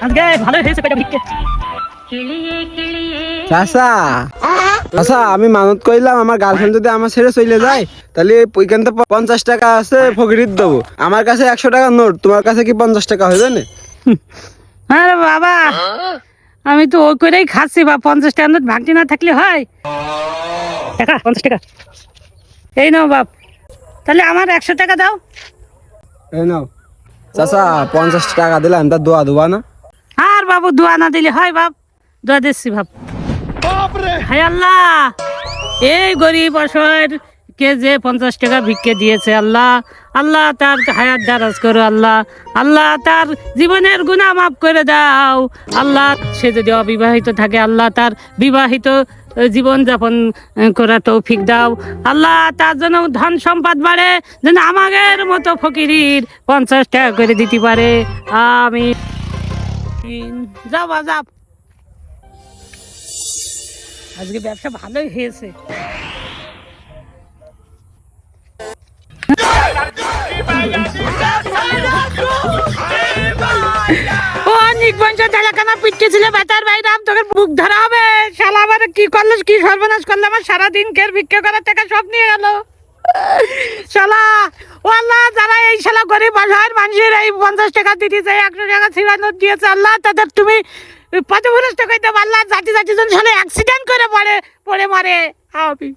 আজকে ভালো হয়েছে পেটে ভিক্ষে। চাচা আচ্ছা, আমি মানত কইলাম আমার গার্লফ্রেন্ড যদি আমার ছেড়ে চলে যায় তাহলে ওইখান থেকে 50 টাকা আছে ফকিরিত দেবো। আমার কাছে 100 টাকা নোট, তোমার কাছে কি 50 টাকা হইবে না? আরে বাবা, আমি তো ওই করেই খাচ্ছি বা 50 টাকা নোট ভাগটি না থাকলে হয়। টাকা 50 টাকা এই নাও বাপ, তাহলে আমার 100 টাকা দাও। এই নাও চাচা, 50 টাকা দিলাম, তা দোয়া দেবা না? আর বাবু দোয়া না দিলে হয় বাপ, দোয়া দিচ্ছি বাপ। হায় আল্লাহ, এই গরিব অসহায় কে যে 50 টাকা ভিক্ষে দিয়েছে, আল্লাহ আল্লাহ তার হায়াত দারাজ করো, আল্লাহ আল্লাহ তার জীবনের গুনাহ মাফ করে দাও, আল্লাহ সে যদি অবিবাহিত থাকে আল্লাহ তার বিবাহিত জীবন যাপন করার তৌফিক দাও, আল্লাহ তার জন্য ধন সম্পদ বাড়ে, যেন আমাদের মতো ফকিরির 50 টাকা করে দিতে পারে। আমি যাও বা যাও, আজকে ব্যবসা ভালোই হয়েছে। ও নিকবঞ্চন তেলাকানা পিটকে ছিল বেতার বাইরে, তোকে বুক ধরা হবে শালা। আবার কি করলো, কি সর্বনাশ করলো, আমার সারাদিন কের ভিক্ষা করার টাকা সব নিয়ে গেল শালা। ও আল্লাহ, যারা এই শালা গরিব অসহায় মানুষের এই 50 টাকা দিতে চাই, 100 টাকা ছিড়ানো দিয়েছে, আল্লাহ তাদের তুমি পথভ্রষ্ট করে দেবো, আল্লাহ জাতি জাতি জন শালা অ্যাক্সিডেন্ট করে পড়ে মারে। আমি